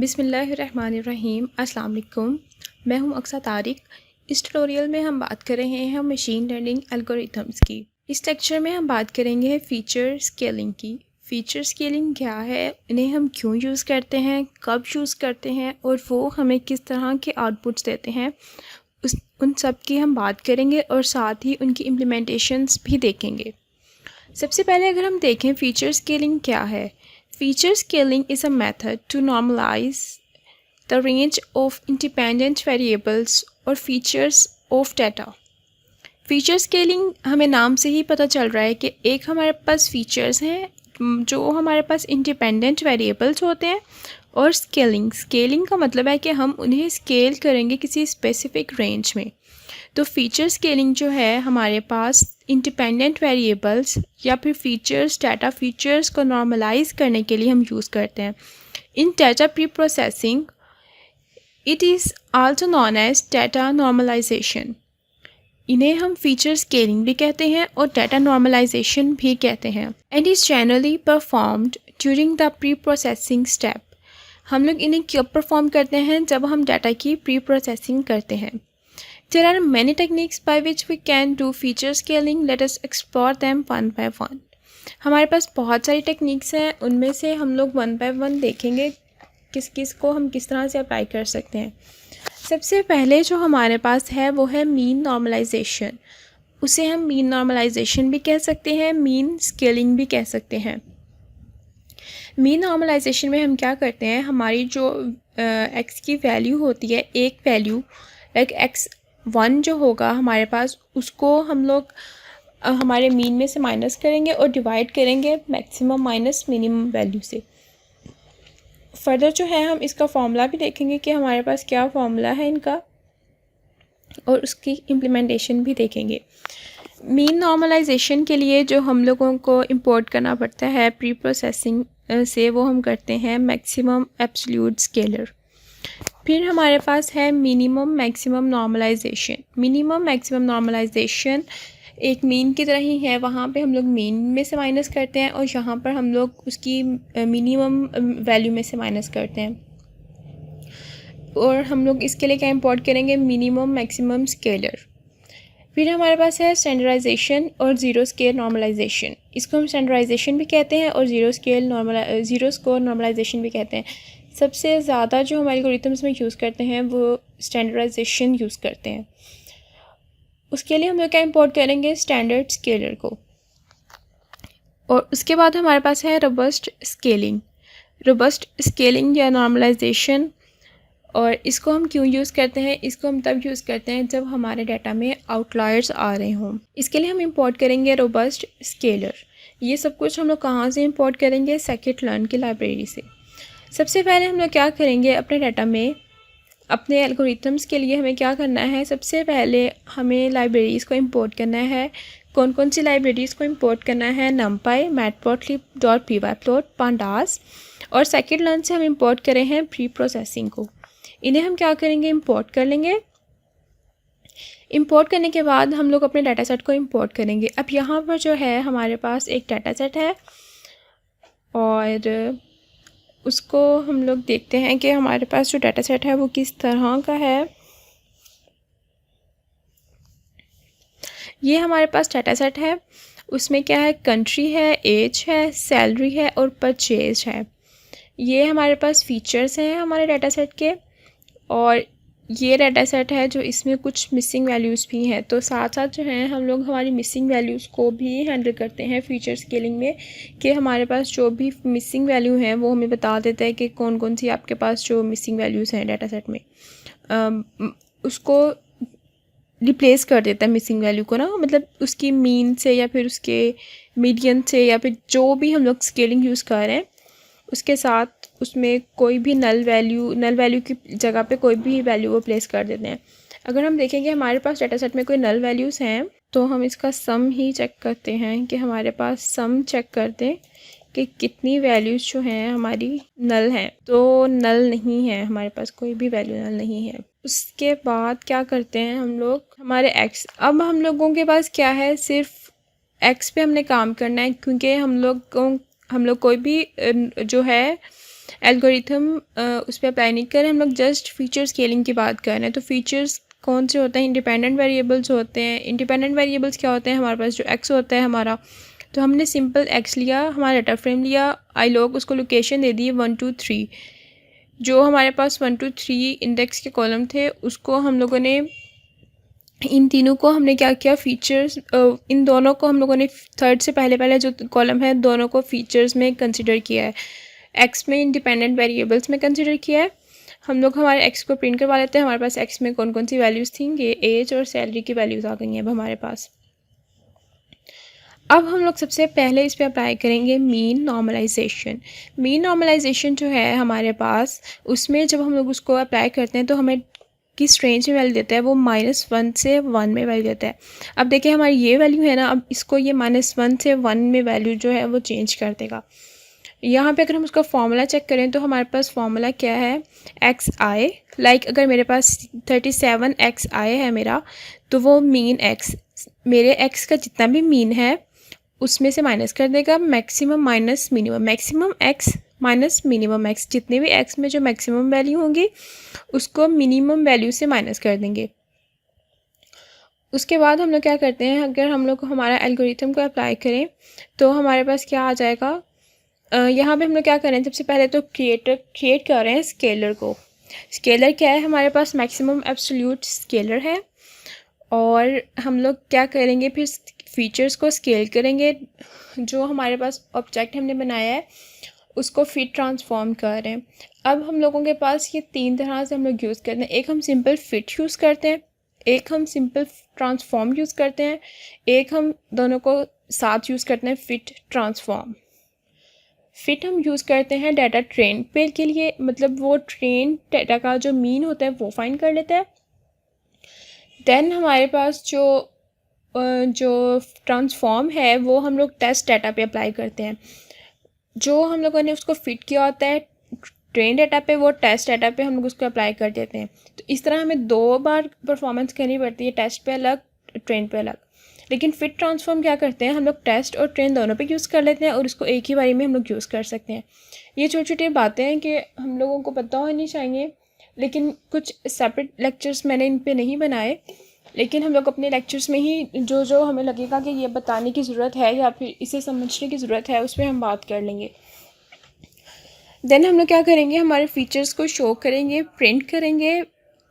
बिस्मिल्लाहिर्रहमानिर्रहीम। अस्सलाम वालेकुम। मैं हूं अक्सा तारिक। इस ट्यूटोरियल में हम बात कर रहे हैं मशीन लर्निंग एल्गोरिथम्स की। इस लेक्चर में हम बात करेंगे फ़ीचर स्केलिंग की। फ़ीचर स्केलिंग क्या है, इन्हें हम क्यों यूज़ करते हैं, कब यूज़ करते हैं और वो हमें किस तरह के आउटपुट्स देते हैं, उन सब की हम बात करेंगे और साथ ही उनकी इम्प्लीमेंटेशंस भी देखेंगे। सबसे पहले अगर हम देखें फ़ीचर स्केलिंग क्या है। Feature scaling is a method to normalize the range of independent variables और features of data. Feature scaling हमें नाम से ही पता चल रहा है कि एक हमारे पास फ़ीचर्स हैं जो हमारे पास इंडिपेंडेंट वेरिएबल्स होते हैं, और स्केलिंग का मतलब है कि हम उन्हें स्केल करेंगे किसी स्पेसिफिक रेंज में। तो फ़ीचर स्केलिंग जो है हमारे पास इंडिपेंडेंट वेरिएबल्स या फिर फ़ीचर्स, डाटा फ़ीचर्स को नॉर्मलाइज करने के लिए हम यूज़ करते हैं। In data preprocessing it is also known as data normalization. इन्हें हम फ़ीचर स्केलिंग भी कहते हैं और डाटा नॉर्मलाइजेशन भी कहते हैं, and is generally performed during the pre processing step. हम लोग इन्हें कब परफॉर्म करते हैं, जब हम डाटा की प्री प्रोसेसिंग करते हैं। There are many techniques by which we can do feature scaling. Let us explore them one by one. हमारे पास बहुत सारी टेक्निक्स हैं, उनमें से हम लोग वन बाय वन देखेंगे किस किस को हम किस तरह से अप्लाई कर सकते हैं। सबसे पहले जो हमारे पास है वो है मीन नॉर्मलाइजेशन। उसे हम मीन नॉर्मलाइजेशन भी कह सकते हैं, मीन स्केलिंग भी कह सकते हैं। मीन नॉर्मलाइजेशन में हम क्या करते हैं, हमारी जो एक्स की वैल्यू होती है, एक वैल्यू लाइक x1 जो होगा हमारे पास, उसको हम लोग हमारे मीन में से माइनस करेंगे और डिवाइड करेंगे मैक्सिमम माइनस मिनिमम वैल्यू से। फर्दर जो है हम इसका फॉर्मूला भी देखेंगे कि हमारे पास क्या फॉर्मूला है इनका, और उसकी इम्प्लीमेंटेशन भी देखेंगे। मीन नॉर्मलाइजेशन के लिए जो हम लोगों को इंपोर्ट करना पड़ता है प्री प्रोसेसिंग से, वो हम करते हैं मैक्सिमम एब्सोल्यूट स्केलर। फिर हमारे पास है minimum maximum normalisation. Minimum maximum normalisation एक मीन की तरह ही है, वहाँ पे हम लोग मीन में से माइनस करते हैं और यहाँ पर हम लोग उसकी मिनिमम वैल्यू में से माइनस करते हैं। और हम लोग इसके लिए क्या इंपोर्ट करेंगे, मिनिमम मैक्सिमम स्केलर। फिर हमारे पास है स्टैंडर्डाइजेशन और ज़ीरो स्केल नॉर्मलाइजेशन। इसको हम स्टैंडर्डाइजेशन भी कहते हैं और ज़ीरो स्कोर नॉर्मलाइजेशन भी कहते हैं। सबसे ज़्यादा जो हमारे एल्गोरिथम्स में यूज़ करते हैं वो स्टैंडर्डाइजेशन यूज़ करते हैं। उसके लिए हम लोग क्या इंपोर्ट करेंगे, स्टैंडर्ड स्केलर को। और उसके बाद हमारे पास है रोबस्ट स्केलिंग। रोबस्ट स्केलिंग या नॉर्मलाइजेशन, और इसको हम क्यों यूज़ करते हैं, इसको हम तब यूज़ करते हैं जब हमारे डाटा में आउटलायर्स आ रहे हों। इसके लिए हम इंपोर्ट करेंगे रोबस्ट स्केलर। ये सब कुछ हम लोग कहाँ से इंपोर्ट करेंगे, scikit-learn की लाइब्रेरी से। सबसे पहले हम लोग क्या करेंगे, अपने डाटा में अपने एल्गोरिथम्स के लिए हमें क्या करना है, सबसे पहले हमें लाइब्रेरीज़ को इंपोर्ट करना है। कौन कौन सी लाइब्रेरीज़ को इंपोर्ट करना है, numpy, matplotlib.pyplot, pandas, और scikit-learn से हम इंपोर्ट करें हैं प्री प्रोसेसिंग को। इन्हें हम क्या करेंगे, इंपोर्ट कर लेंगे। इंपोर्ट करने के बाद हम लोग अपने डाटा सेट को इंपोर्ट करेंगे। अब यहाँ पर जो है हमारे पास एक डाटा सेट है और उसको हम लोग देखते हैं कि हमारे पास जो डाटा सेट है वो किस तरह का है। ये हमारे पास डाटा सेट है, उसमें क्या है, कंट्री है, एज है, सैलरी है और परचेज है। ये हमारे पास फीचर्स हैं हमारे डाटा सेट के। और ये डाटा सेट है जो इसमें कुछ मिसिंग वैल्यूज़ भी हैं, तो साथ साथ जो हैं हम लोग हमारी मिसिंग वैल्यूज़ को भी हैंडल करते हैं फीचर स्केलिंग में, कि हमारे पास जो भी मिसिंग वैल्यू हैं वो हमें बता देता है कि कौन कौन सी आपके पास जो मिसिंग वैल्यूज़ हैं डाटा सेट में, उसको रिप्लेस कर देता है मिसिंग वैल्यू को ना, मतलब उसकी मीन से या फिर उसके मीडियन से या फिर जो भी हम लोग स्केलिंग यूज़ कर रहे हैं उसके साथ उसमें कोई भी नल वैल्यू की जगह पे कोई भी वैल्यू वो प्लेस कर देते हैं। अगर हम देखेंगे हमारे पास डाटा सेट में कोई नल वैल्यूज़ हैं तो हम इसका सम ही चेक करते हैं, कि हमारे पास सम चेक करते हैं कि कितनी वैल्यूज़ जो हैं हमारी नल हैं। तो नल नहीं है, हमारे पास कोई भी वैल्यू नल नहीं है। उसके बाद क्या करते हैं हम लोग, हमारे एक्स, अब हम लोगों के पास क्या है, सिर्फ एक्स पे हमने काम करना है, क्योंकि हम लोग कोई भी जो है एल्गोरिथम उस पर अप्लाई नहीं कर रहे, हम लोग जस्ट फीचर स्केलिंग की बात कर रहे हैं। तो फीचर्स कौन से होते हैं? इंडिपेंडेंट वेरिएबल्स होते हैं। इंडिपेंडेंट वेरिएबल्स क्या होते हैं? हमारे पास जो एक्स होता है हमारा, तो हमने सिंपल एक्स लिया, हमारा डाटा फ्रेम लिया, आई लॉग उसको लोकेशन दे दी 1 2 3। जो हमारे पास 1 2 3 इंडेक्स के कॉलम थे उसको हम लोगों ने, इन तीनों को हमने क्या किया, फीचर्स, इन दोनों को हम लोगों ने थर्ड से पहले जो कॉलम है दोनों को फीचर्स में कंसिडर किया है, एक्स में इंडिपेंडेंट वेरिएबल्स में कंसिडर किया है। हम लोग हमारे एक्स को प्रिंट करवा लेते हैं। हमारे पास एक्स में कौन कौन सी वैल्यूज़ थी, ये एज और सैलरी की वैल्यूज़ आ गई हैं अब हमारे पास। अब हम लोग सबसे पहले इस पर अप्लाई करेंगे मीन नॉर्मलाइजेशन। मीन नॉर्मलाइजेशन जो है हमारे पास, उसमें जब हम लोग उसको अप्लाई करते हैं तो हमें किस रेंज में वैल्यू देता है, वो -1 से 1 में वैल्यू देता है। अब देखिए हमारी ये वैल्यू है ना, अब इसको ये -1 से 1 में वैल्यू जो है वो चेंज कर देगा। यहाँ पे अगर हम उसका फॉर्मूला चेक करें तो हमारे पास फॉर्मूला क्या है, एक्स आई। लाइक अगर मेरे पास 37 एक्स आई है मेरा, तो वो मीन एक्स, मेरे एक्स का जितना भी मीन है उसमें से माइनस कर देगा maximum minus minimum, maximum x minus minimum x, जितने भी एक्स में जो मैक्सिमम वैल्यू होंगी उसको मिनिमम वैल्यू से माइनस कर देंगे। उसके बाद हम लोग क्या करते हैं, अगर हम लोग हमारा एल्गोरिथम को अप्लाई करें तो हमारे पास क्या आ जाएगा, यहाँ पे हम लोग क्या कर रहे हैं, सबसे पहले तो क्रिएट कर रहे हैं स्केलर को। स्केलर क्या है, हमारे पास मैक्सिमम एब्सोल्यूट स्केलर है। और हम लोग क्या करेंगे, फिर फीचर्स को स्केल करेंगे। जो हमारे पास ऑब्जेक्ट हमने बनाया है उसको फिट ट्रांसफॉर्म कर रहे हैं। अब हम लोगों के पास ये 3 तरह से हम लोग यूज़ करते हैं। एक हम सिंपल फिट यूज़ करते हैं, एक हम सिंपल ट्रांसफॉर्म यूज़ करते हैं, एक हम दोनों को साथ यूज़ करते हैं, फिट ट्रांसफॉर्म। फिट हम यूज़ करते हैं डाटा ट्रेन पे के लिए, मतलब वो ट्रेन डाटा का जो मीन होता है वो फाइंड कर लेता है। देन हमारे पास जो ट्रांसफॉर्म है वो हम लोग टेस्ट डाटा पे अप्लाई करते हैं। जो हम लोगों ने उसको फिट किया होता है ट्रेन डाटा पे, वो टेस्ट डाटा पे हम लोग उसको अप्लाई कर देते हैं। तो इस तरह हमें 2 बार परफॉर्मेंस करनी पड़ती है, टेस्ट पे अलग, ट्रेन पे अलग। लेकिन फिट ट्रांसफॉर्म क्या करते हैं, हम लोग टेस्ट और ट्रेन दोनों पे यूज़ कर लेते हैं और उसको एक ही बारी में हम लोग यूज़ कर सकते हैं। ये छोटी छोटी बातें हैं कि हम लोगों को पता होनी चाहिए, लेकिन कुछ सेपरेट लेक्चर्स मैंने इन पे नहीं बनाए, लेकिन हम लोग अपने लेक्चर्स में ही जो जो हमें लगेगा कि ये बताने की ज़रूरत है या फिर इसे समझने की ज़रूरत है उस पर हम बात कर लेंगे। देन हम लोग क्या करेंगे, हमारे फीचर्स को शो करेंगे, प्रिंट करेंगे।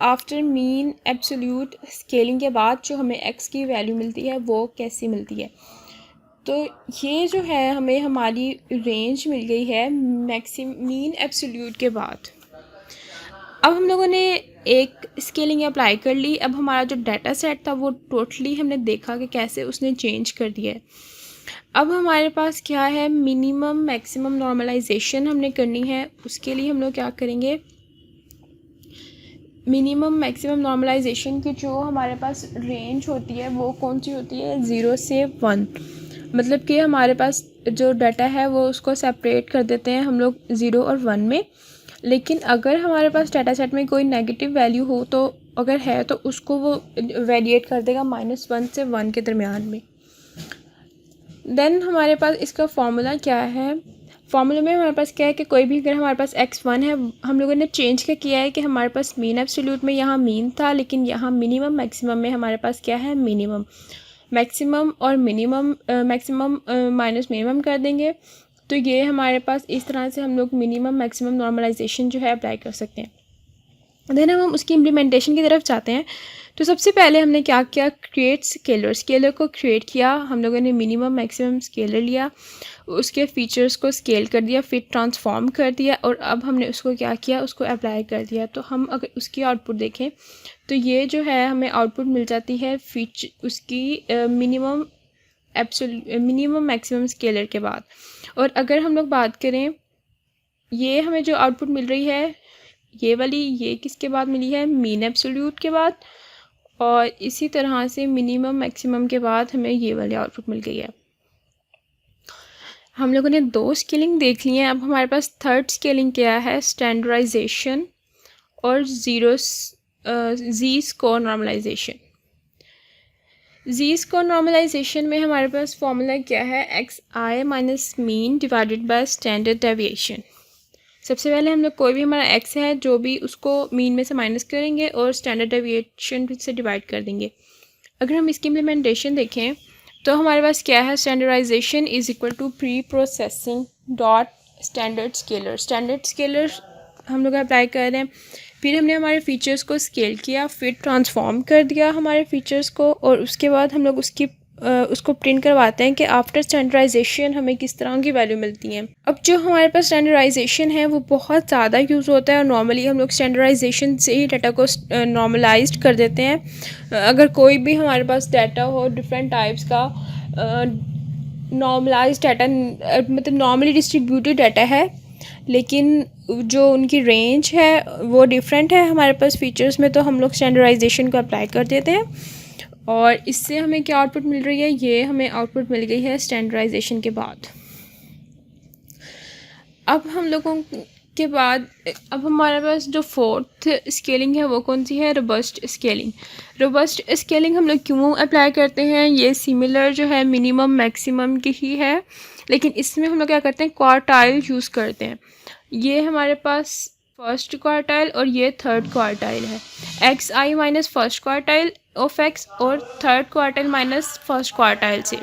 आफ्टर मीन एब्सोल्यूट स्केलिंग के बाद जो हमें एक्स की वैल्यू मिलती है वो कैसी मिलती है। तो ये जो है हमें हमारी रेंज मिल गई है मीन एब्सोल्यूट के बाद। अब हम लोगों ने एक स्केलिंग अप्लाई कर ली। अब हमारा जो डाटा सेट था वो टोटली हमने देखा कि कैसे उसने चेंज कर दिया है। अब हमारे पास क्या है, मिनिमम मैक्सिमम नॉर्मलाइजेशन हमने करनी है। उसके लिए हम लोग क्या करेंगे, मिनिमम मैक्सिमम नॉर्मलाइजेशन की जो हमारे पास रेंज होती है वो कौन सी होती है, 0 से 1। मतलब कि हमारे पास जो डाटा है वो उसको सेपरेट कर देते हैं हम लोग 0 और 1 में। लेकिन अगर हमारे पास डाटा सेट में कोई नेगेटिव वैल्यू हो, तो अगर है तो उसको वो वेरिएट कर देगा -1 से 1 के दरमियान में। देन हमारे पास इसका फॉर्मूला क्या है, फॉर्मूले में हमारे पास क्या है कि कोई भी, अगर हमारे पास x1 है, हम लोगों ने चेंज क्या किया है कि हमारे पास मीन एब्सोल्यूट में यहाँ मीन था, लेकिन यहाँ मिनिमम मैक्सिमम में हमारे पास क्या है, मिनिमम। मैक्सिमम और मिनिमम, मैक्सिमम माइनस मिनिमम कर देंगे। तो ये हमारे पास इस तरह से हम लोग मिनिमम मैक्सिमम नॉर्मलाइजेशन जो है अप्लाई कर सकते हैं। देन हम उसकी इम्प्लीमेंटेशन की तरफ जाते हैं। तो सबसे पहले हमने क्या किया, क्रिएट स्केलर को क्रिएट किया। हम लोगों ने मिनिमम मैक्सिमम स्केलर लिया, उसके फीचर्स को स्केल कर दिया, फिर ट्रांसफॉर्म कर दिया, और अब हमने उसको क्या किया, उसको अप्लाई कर दिया। तो हम अगर उसकी आउटपुट देखें तो ये जो है हमें आउटपुट मिल जाती है उसकी मिनिमम मैक्सिमम स्केलर के बाद। और अगर हम लोग बात करें, ये हमें जो आउटपुट मिल रही है ये वाली, ये किसके बाद मिली है, मीन एब्सोल्यूट के बाद। और इसी तरह से मिनिमम मैक्सिमम के बाद हमें ये वाली आउटपुट मिल गई है। हम लोगों ने 2 स्केलिंग देख ली हैं। अब हमारे पास थर्ड स्केलिंग क्या है, स्टैंडर्डाइजेशन और जी स्कोर नॉर्मलाइजेशन। जी स्कोर नॉर्मलाइजेशन में हमारे पास फॉर्मूला क्या है, X I minus mean divided by standard deviation. सबसे पहले हम लोग कोई भी हमारा एक्स है जो भी उसको मीन में से माइनस करेंगे और स्टैंडर्ड डेविएशन से डिवाइड कर देंगे। अगर हम इसकी इम्प्लीमेंटेशन देखें तो हमारे पास क्या है, standardisation is equal to pre processing dot standard scaler. Standard scaler हम लोग अप्लाई कर रहे हैं, फिर हमने हमारे फीचर्स को स्केल किया, फिर ट्रांसफॉर्म कर दिया हमारे फीचर्स को, और उसके बाद हम लोग उसको प्रिंट करवाते हैं कि आफ्टर स्टैंडर्डाइजेशन हमें किस तरह की वैल्यू मिलती हैं। अब जो हमारे पास स्टैंडर्डाइजेशन है वो बहुत ज़्यादा यूज़ होता है और नॉर्मली हम लोग स्टैंडर्डाइजेशन से ही डाटा को नॉर्मलाइज्ड कर देते हैं। अगर कोई भी हमारे पास डाटा हो डिफरेंट टाइप्स का, नॉर्मलाइज्ड डाटा मतलब नॉर्मली डिस्ट्रीब्यूटेड डाटा है, लेकिन जो उनकी रेंज है वो डिफरेंट है हमारे पास फीचर्स में, तो हम लोग स्टैंडर्डाइजेशन को अप्लाई कर देते हैं और इससे हमें क्या आउटपुट मिल रही है, ये हमें आउटपुट मिल गई है स्टैंडर्डाइजेशन के बाद। अब हम लोगों के बाद अब हमारे पास जो फोर्थ स्केलिंग है वो कौन सी है, रोबस्ट स्केलिंग। रोबस्ट स्केलिंग हम लोग क्यों अप्लाई करते हैं, ये सिमिलर जो है मिनिमम मैक्सिमम की ही है, लेकिन इसमें हम लोग क्या करते हैं, क्वार्टाइल यूज़ करते हैं। ये हमारे पास फर्स्ट क्वार्टाइल और ये थर्ड क्वार्टाइल है, X I minus first quartile of X और third quartile minus first quartile से,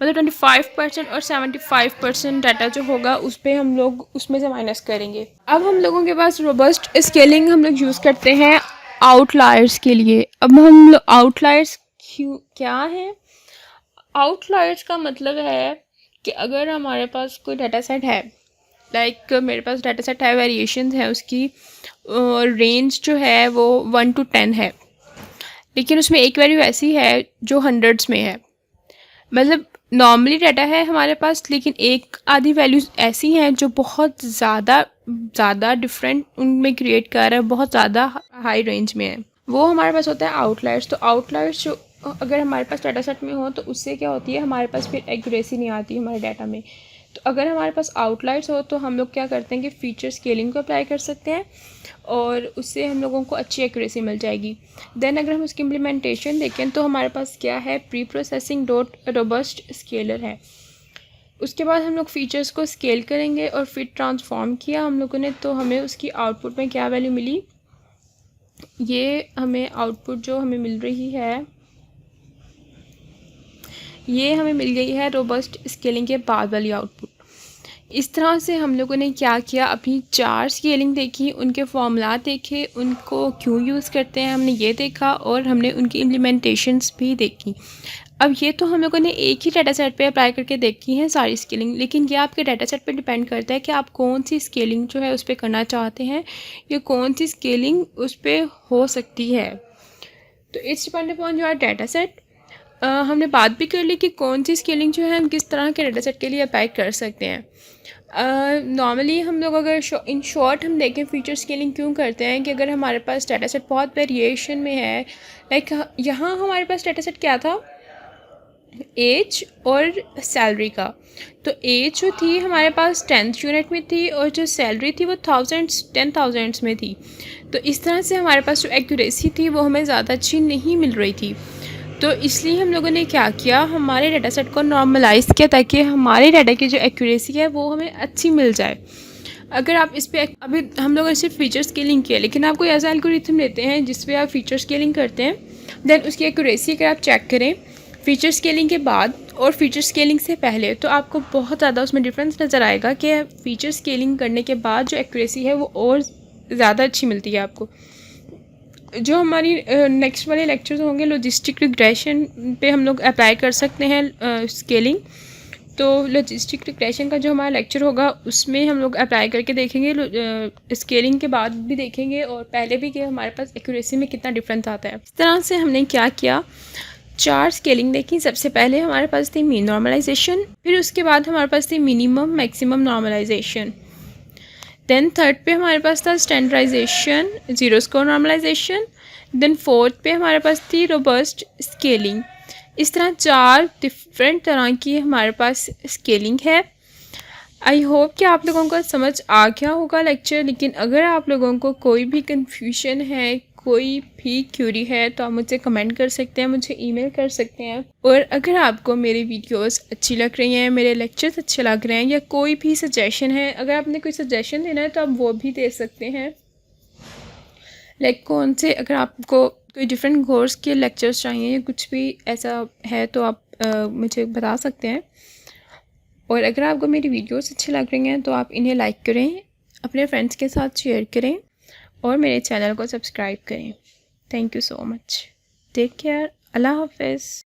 मतलब 25% और 75% डाटा जो होगा उस पर हम लोग उसमें से माइनस करेंगे। अब हम लोगों के पास रोबस्ट स्केलिंग हम लोग यूज़ करते हैं आउटलायर्स के लिए। अब हम लोग आउटलायर्स क्या हैं, आउटलायर्स का मतलब है कि अगर हमारे पास कोई डाटा सेट है, लाइक मेरे पास डाटा सेट है, वेरिएशन है उसकी रेंज जो है वो 1 to 10 है, लेकिन उसमें एक वैल्यू ऐसी है जो हंड्रेड्स में है, मतलब नॉर्मली डाटा है हमारे पास, लेकिन एक आधी वैल्यूज़ ऐसी हैं जो बहुत ज़्यादा डिफरेंट उनमें क्रिएट कर रहा है, बहुत ज़्यादा हाई रेंज में है, वो हमारे पास होता है आउटलायर्स। तो आउटलायर्स जो अगर हमारे पास डाटा सेट में हो तो उससे क्या होती है, हमारे पास फिर एक्यूरेसी नहीं आती हमारे डाटा में। तो अगर हमारे पास आउटलायर्स हो तो हम लोग क्या करते हैं कि फीचर स्केलिंग को अप्लाई कर सकते हैं और उससे हम लोगों को अच्छी एक्यूरेसी मिल जाएगी। देन अगर हम उसकी इम्प्लीमेंटेशन देखें तो हमारे पास क्या है, pre processing dot robust scalar है। उसके बाद हम लोग फीचर्स को स्केल करेंगे और फिर ट्रांसफॉर्म किया हम लोगों ने, तो हमें उसकी आउटपुट में क्या वैल्यू मिली, ये हमें आउटपुट जो हमें मिल रही है ये हमें मिल गई है रोबस्ट स्केलिंग के बाद वाली आउटपुट। इस तरह से हम लोगों ने क्या किया, अभी 4 स्केलिंग देखी, उनके फॉर्मूला देखे, उनको क्यों यूज़ करते हैं हमने ये देखा, और हमने उनकी इम्प्लीमेंटेशंस भी देखी। अब ये तो हम लोगों ने एक ही डाटा सेट पे अप्लाई करके देखी हैं सारी स्केलिंग, लेकिन ये आपके डाटा सेट पे डिपेंड करता है कि आप कौन सी स्केलिंग जो है उस पर करना चाहते हैं या कौन सी स्केलिंग उस पर हो सकती है। तो it's depend upon your data set. हमने बात भी कर ली कि कौन सी स्केलिंग जो है हम किस तरह के डाटा सेट के लिए अप्लाई कर सकते हैं। नॉर्मली हम लोग अगर इन शॉर्ट हम देखें फीचर स्केलिंग क्यों करते हैं कि अगर हमारे पास डाटा सेट बहुत वेरिएशन में है, लाइक यहाँ हमारे पास डाटा सेट क्या था, एज और सैलरी का। तो एज जो थी हमारे पास 10th यूनिट में थी और जो सैलरी थी वो 10,000s में थी। तो इस तरह से हमारे पास जो एक्यूरेसी थी वो हमें ज़्यादा अच्छी नहीं मिल रही थी। तो इसलिए हम लोगों ने क्या किया, हमारे डाटा सेट को नॉर्मलाइज़ किया ताकि हमारे डाटा की जो एक्यूरेसी है वो हमें अच्छी मिल जाए। अगर आप इस पर अभी हम लोगों ने सिर्फ फीचर स्केलिंग किया, लेकिन आप कोई ऐसा एल्गोरिथम लेते हैं जिस पे आप फीचर स्केलिंग करते हैं, देन उसकी एक्यूरेसी अगर आप चेक करें फीचर स्केलिंग के बाद और फीचर स्केलिंग से पहले, तो आपको बहुत ज़्यादा उसमें डिफरेंस नज़र आएगा कि फ़ीचर स्केलिंग करने के बाद जो एक्यूरेसी है वो और ज़्यादा अच्छी मिलती है आपको। जो हमारी नेक्स्ट वाले लेक्चर्स होंगे लॉजिस्टिक रिग्रेशन पे हम लोग अप्लाई कर सकते हैं स्केलिंग। तो लॉजिस्टिक रिग्रेशन का जो हमारा लेक्चर होगा उसमें हम लोग अप्लाई करके देखेंगे, स्केलिंग के बाद भी देखेंगे और पहले भी कि हमारे पास एक्यूरेसी में कितना डिफरेंस आता है। इस तरह से हमने क्या किया, 4 स्केलिंग देखी। सबसे पहले हमारे पास थी मीन नॉर्मलाइजेशन, फिर उसके बाद हमारे पास थी minimum maximum normalisation, then third पे हमारे पास था standardisation zero score normalisation, then fourth पे हमारे पास थी रोबस्ट स्केलिंग। इस तरह 4 डिफरेंट तरह की हमारे पास स्केलिंग है। आई होप कि आप लोगों को समझ आ गया होगा लेक्चर, लेकिन अगर आप लोगों को कोई भी कन्फ्यूजन है, कोई भी क्यूरी है तो आप मुझे कमेंट कर सकते हैं, मुझे ईमेल कर सकते हैं। और अगर आपको मेरी वीडियोस अच्छी लग रही हैं, मेरे लेक्चर्स अच्छे लग रहे हैं, या कोई भी सजेशन है, अगर आपने कोई सजेशन देना है तो आप वो भी दे सकते हैं। लाइक कौन से, अगर आपको कोई डिफरेंट कोर्स के लेक्चर्स चाहिए या कुछ भी ऐसा है तो आप मुझे बता सकते हैं। और अगर आपको मेरी वीडियोस अच्छी लग रही हैं तो आप इन्हें लाइक करें, अपने फ्रेंड्स के साथ शेयर करें और मेरे चैनल को सब्सक्राइब करें। Thank you so much. Take care. अल्लाह हाफ़िज़।